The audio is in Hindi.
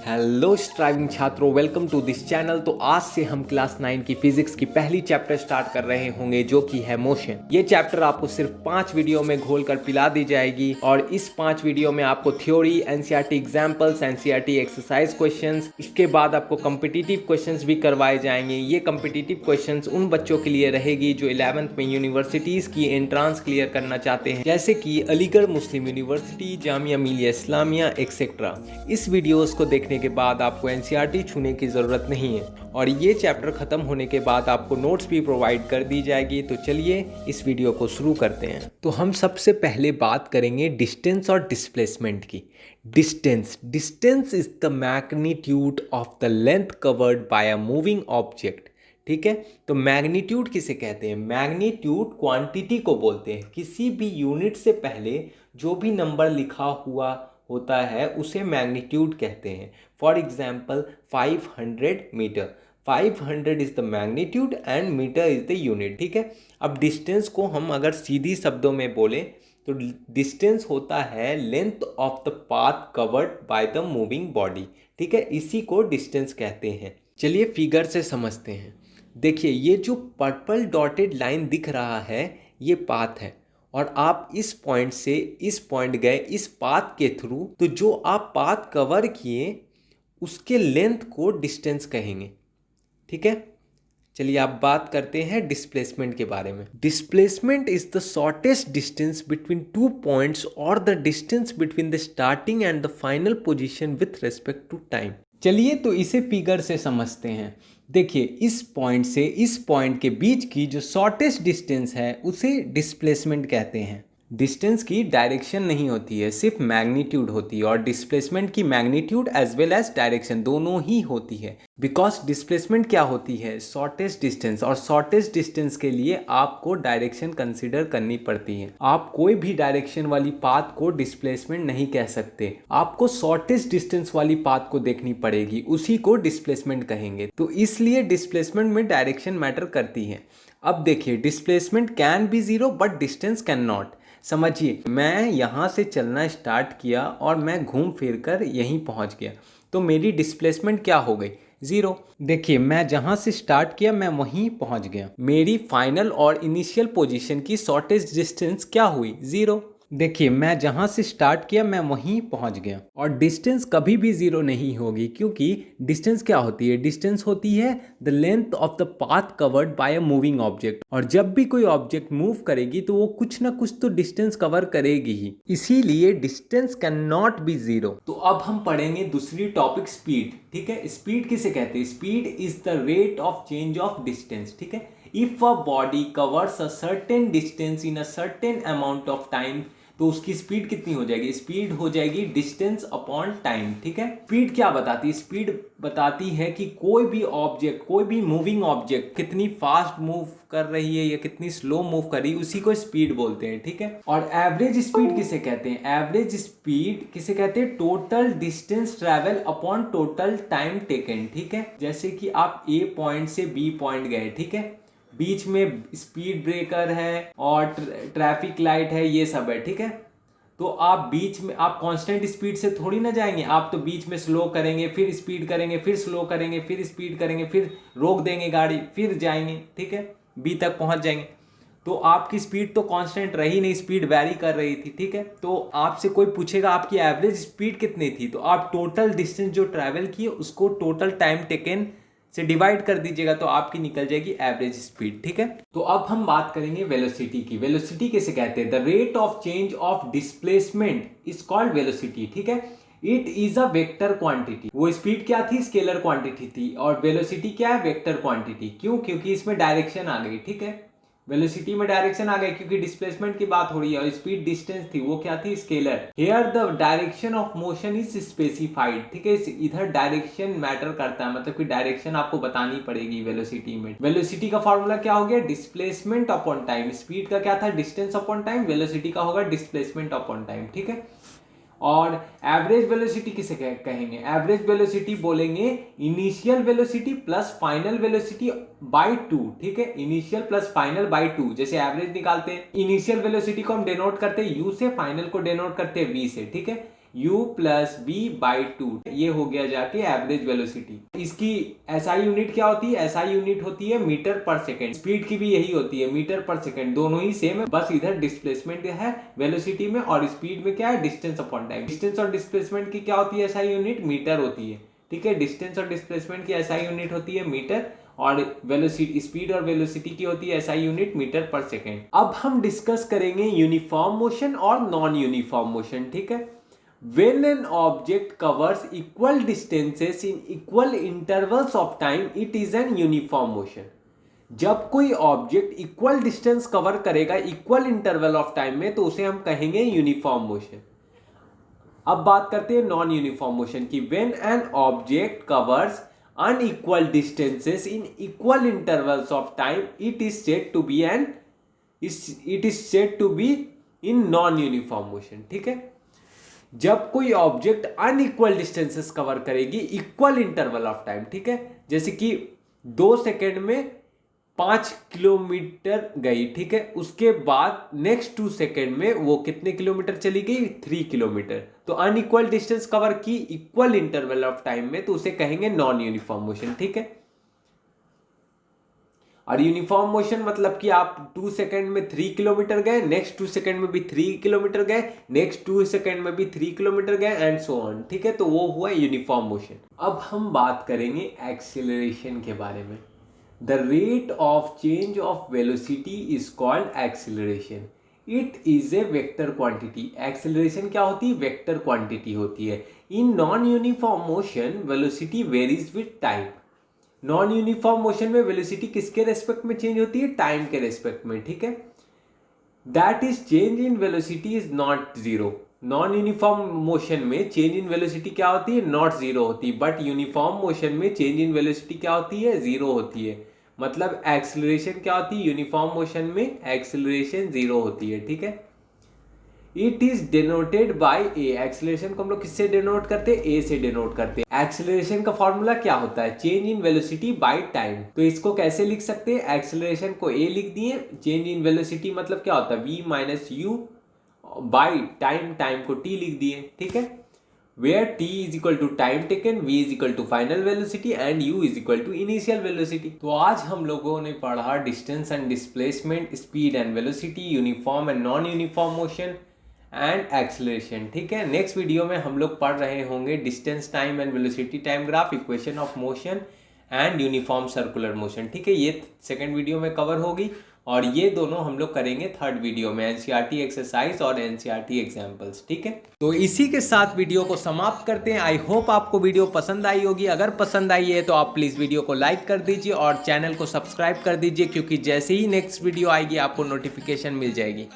हेलो स्ट्राइविंग छात्रों, वेलकम टू दिस चैनल। तो आज से हम क्लास 9 की फिजिक्स की पहली चैप्टर स्टार्ट कर रहे होंगे जो कि है मोशन। ये चैप्टर आपको सिर्फ 5 वीडियो में घोल कर पिला दी जाएगी और इस 5 वीडियो में आपको theory, NCERT examples, NCERT exercise questions, इसके बाद आपको कम्पिटिटिव क्वेश्चंस भी करवाए जाएंगे। ये कम्पिटिटिव क्वेश्चंस उन बच्चों के लिए रहेगी जो 11th में यूनिवर्सिटीज की एंट्रांस क्लियर करना चाहते हैं, जैसे कि अलीगढ़ मुस्लिम यूनिवर्सिटी, जामिया मिलिया इस्लामिया एक्सेट्रा। इस वीडियोस को देखने के बाद आपको एनसीईआरटी छूने की ज़रूरत नहीं है और ये चैप्टर ख़त्म होने के बाद आपको नोट्स भी प्रोवाइड कर दी जाएगी। तो चलिए इस वीडियो को शुरू करते हैं। तो हम सबसे पहले बात करेंगे डिस्टेंस और डिस्प्लेसमेंट की। Distance is the magnitude of the length covered by a moving object. ठीक है, तो मैग्नीट्यूड किसे कहते हैं? मैग्नीट्यूड क्वांटिटी को बोलते हैं। किसी भी यूनिट से पहले जो भी नंबर लिखा हुआ होता है उसे मैग्नीट्यूड कहते हैं। For example 500 meter, 500 is the magnitude and meter is the unit. ठीक है, अब डिस्टेंस को हम अगर सीधी शब्दों में बोलें तो डिस्टेंस होता है length of the path covered by the moving body. ठीक है, इसी को डिस्टेंस कहते हैं। चलिए फिगर से समझते हैं। देखिए, ये जो पर्पल डॉटेड लाइन दिख रहा है ये पाथ है और आप इस पॉइंट से इस पॉइंट गए इस पाथ के थ्रू, तो जो आप पाथ कवर किए उसके लेंथ को डिस्टेंस कहेंगे। ठीक है, चलिए आप बात करते हैं डिस्प्लेसमेंट के बारे में। Displacement is the shortest distance between two points और the distance between the starting and the final position with respect to time. चलिए तो इसे फिगर से समझते हैं। देखिए, इस पॉइंट से इस पॉइंट के बीच की जो शॉर्टेस्ट डिस्टेंस है उसे डिस्प्लेसमेंट कहते हैं। डिस्टेंस की डायरेक्शन नहीं होती है, सिर्फ मैग्नीट्यूड होती है और डिस्प्लेसमेंट की magnitude as well as direction दोनों ही होती है। बिकॉज डिस्प्लेसमेंट क्या होती है? शॉर्टेस्ट डिस्टेंस, और शॉर्टेस्ट डिस्टेंस के लिए आपको डायरेक्शन कंसिडर करनी पड़ती है। आप कोई भी डायरेक्शन वाली पाथ को डिस्प्लेसमेंट नहीं कह सकते, आपको शॉर्टेस्ट डिस्टेंस वाली पाथ को देखनी पड़ेगी, उसी को डिस्प्लेसमेंट कहेंगे। तो इसलिए डिस्प्लेसमेंट में डायरेक्शन मैटर करती है। अब देखिए, displacement can be zero but distance can not. समझिए, मैं यहाँ से चलना स्टार्ट किया और मैं घूम फिर कर यहीं पहुँच गया, तो मेरी डिस्प्लेसमेंट क्या हो गई? ज़ीरो। देखिए, मैं जहाँ से स्टार्ट किया मैं वहीं पहुँच गया। मेरी फाइनल और इनिशियल पोजीशन की शॉर्टेस्ट डिस्टेंस क्या हुई? ज़ीरो। देखिए, मैं जहाँ से स्टार्ट किया मैं वहीं पहुँच गया और डिस्टेंस कभी भी ज़ीरो नहीं होगी, क्योंकि डिस्टेंस क्या होती है? डिस्टेंस होती है the length of the path covered by a moving object, और जब भी कोई ऑब्जेक्ट मूव करेगी तो वो कुछ ना कुछ तो डिस्टेंस कवर करेगी ही, इसीलिए distance can not be zero. तो अब हम पढ़ेंगे दूसरी टॉपिक, स्पीड। ठीक है, स्पीड किसे कहते हैं? Speed is the rate of change of distance. ठीक है, if a body covers a certain distance in a certain amount of time, तो उसकी स्पीड कितनी हो जाएगी? स्पीड हो जाएगी डिस्टेंस अपॉन टाइम। ठीक है, स्पीड क्या बताती है? स्पीड बताती है कि कोई भी ऑब्जेक्ट, कोई भी मूविंग ऑब्जेक्ट कितनी फास्ट मूव कर रही है या कितनी स्लो मूव कर रही है, उसी को स्पीड बोलते हैं। ठीक है, और एवरेज स्पीड किसे कहते हैं? एवरेज स्पीड किसे कहते हैं? Total distance travel upon total time taken. ठीक है, जैसे कि आप ए पॉइंट से बी पॉइंट गए, ठीक है, बीच में स्पीड ब्रेकर है और ट्रैफिक लाइट है, ये सब है। ठीक है, तो आप बीच में आप कांस्टेंट स्पीड से थोड़ी ना जाएंगे, आप तो बीच में स्लो करेंगे, फिर स्पीड करेंगे, फिर स्लो करेंगे, फिर स्पीड करेंगे, फिर रोक देंगे गाड़ी, फिर जाएंगे। ठीक है, बी तक पहुंच जाएंगे। तो आपकी स्पीड तो कांस्टेंट रही नहीं, स्पीड वैरी कर रही थी। ठीक है, तो आपसे कोई पूछेगा आपकी एवरेज स्पीड कितनी थी, तो आप टोटल डिस्टेंस जो ट्रैवल किए उसको टोटल टाइम टेकन से डिवाइड कर दीजिएगा तो आपकी निकल जाएगी एवरेज स्पीड। ठीक है, तो अब हम बात करेंगे वेलोसिटी की। वेलोसिटी किसे कहते हैं? The rate of change of displacement is called velocity. ठीक है, it is a vector quantity. वो स्पीड क्या थी? स्केलर क्वांटिटी थी, और वेलोसिटी क्या है? Vector quantity. क्यों? क्योंकि इसमें डायरेक्शन आ गई। ठीक है, वेलोसिटी में डायरेक्शन आ गई क्योंकि डिस्प्लेसमेंट की बात हो रही है और स्पीड डिस्टेंस थी, वो क्या थी? Scalar. Here the direction of motion is specified. ठीक है, इधर डायरेक्शन मैटर करता है, मतलब कि डायरेक्शन आपको बतानी पड़ेगी वेलोसिटी में। वेलोसिटी का फॉर्मूला क्या हो गया? Displacement upon time. स्पीड का क्या था? Distance upon time. वेलोसिटी का होगा डिस्प्लेसमेंट अपॉन टाइम। ठीक है, और एवरेज वेलोसिटी किसे कहेंगे? एवरेज वेलोसिटी बोलेंगे initial velocity plus final velocity bye 2। ठीक है, इनिशियल प्लस फाइनल बाय 2। जैसे एवरेज निकालते हैं, इनिशियल वेलोसिटी को हम डिनोट करते हैं यू से, फाइनल को डिनोट करते हैं वी से। ठीक है, u प्लस बी बाई 2, ये हो गया जाके एवरेज वेलोसिटी। इसकी एसआई यूनिट क्या होती है? एसआई यूनिट होती है मीटर पर सेकेंड। स्पीड की भी यही होती है, मीटर पर सेकेंड, दोनों ही सेम है, बस इधर डिस्प्लेसमेंट है वेलोसिटी में और स्पीड में क्या है? Distance upon time. डिस्टेंस और डिस्प्लेसमेंट की क्या होती है एसआई यूनिट? मीटर होती है, ठीक है। डिस्टेंस और डिस्प्लेसमेंट की एसआई यूनिट होती है मीटर और वेलोसिटी, स्पीड और वेलोसिटी की होती है एसआई यूनिट मीटर पर सेकेंड। अब हम डिस्कस करेंगे यूनिफॉर्म मोशन और नॉन यूनिफॉर्म मोशन, ठीक है। When an object covers equal distances in equal intervals of time, it is an uniform motion. जब कोई ऑब्जेक्ट इक्वल डिस्टेंस कवर करेगा इक्वल इंटरवल ऑफ टाइम में तो उसे हम कहेंगे यूनिफॉर्म मोशन। अब बात करते हैं नॉन यूनिफॉर्म मोशन की। When an object covers unequal distances in equal intervals of time, it is said to be in non uniform motion, ठीक है। जब कोई ऑब्जेक्ट अनइक्वल डिस्टेंसेस कवर करेगी इक्वल इंटरवल ऑफ टाइम, ठीक है, जैसे कि 2 सेकेंड में 5 किलोमीटर गई, ठीक है, उसके बाद नेक्स्ट 2 सेकेंड में वो कितने किलोमीटर चली गई? 3 किलोमीटर। तो अनइक्वल डिस्टेंस कवर की इक्वल इंटरवल ऑफ टाइम में तो उसे कहेंगे नॉन यूनिफॉर्म मोशन, ठीक है। और यूनिफॉर्म मोशन मतलब कि आप 2 सेकेंड में 3 किलोमीटर गए, नेक्स्ट 2 सेकेंड में भी 3 किलोमीटर गए, नेक्स्ट 2 सेकेंड में भी 3 किलोमीटर गए एंड सो ऑन, ठीक है। तो वो हुआ यूनिफॉर्म मोशन। अब हम बात करेंगे एक्सीलरेशन के बारे में। The rate of change of velocity is called acceleration. It is a vector quantity. Acceleration क्या होती है? वेक्टर क्वांटिटी होती है। इन non uniform motion velocity varies with time. Non uniform motion में वेलोसिटी किसके रेस्पेक्ट में चेंज होती है? टाइम के रेस्पेक्ट में, ठीक है। That is change in velocity is not zero. Non uniform motion में चेंज इन वेलोसिटी क्या होती है? नॉट जीरो होती है। बट यूनिफॉर्म मोशन में चेंज इन वेलोसिटी क्या होती है? जीरो होती है। मतलब एक्सीलरेशन क्या होती है? यूनिफॉर्म मोशन में एक्सीलरेशन जीरो होती है, ठीक है। It is denoted by A. Acceleration को हम लोग किससे डिनोट करते हैं? ए से डिनोट करते हैं। एक्सीलरेशन का फॉर्मूला क्या होता है? Change in velocity by time. तो इसको कैसे लिख सकते हैं? एक्सीलरेशन को ए लिख दिए, चेंज इन वेलोसिटी मतलब क्या होता है? v minus U by time, time को t लिख दिए, ठीक है। Where t is equal to time taken, v is equal to final velocity and u is equal to initial velocity. तो आज हम लोगों ने पढ़ा distance and displacement, speed and velocity, uniform and non uniform motion and acceleration, ठीक है। नेक्स्ट वीडियो में हम लोग पढ़ रहे होंगे distance time and velocity time graph, equation of motion and uniform circular motion, ठीक है। ये सेकंड वीडियो में कवर होगी और ये दोनों हम लोग करेंगे थर्ड वीडियो में, एनसीईआरटी एक्सरसाइज और एनसीईआरटी एग्जाम्पल्स, ठीक है। तो इसी के साथ वीडियो को समाप्त करते हैं। आई होप आपको वीडियो पसंद आई होगी। अगर पसंद आई है तो आप प्लीज़ वीडियो को लाइक कर दीजिए और चैनल को सब्सक्राइब कर दीजिए, क्योंकि जैसे ही नेक्स्ट वीडियो आएगी आपको नोटिफिकेशन मिल जाएगी।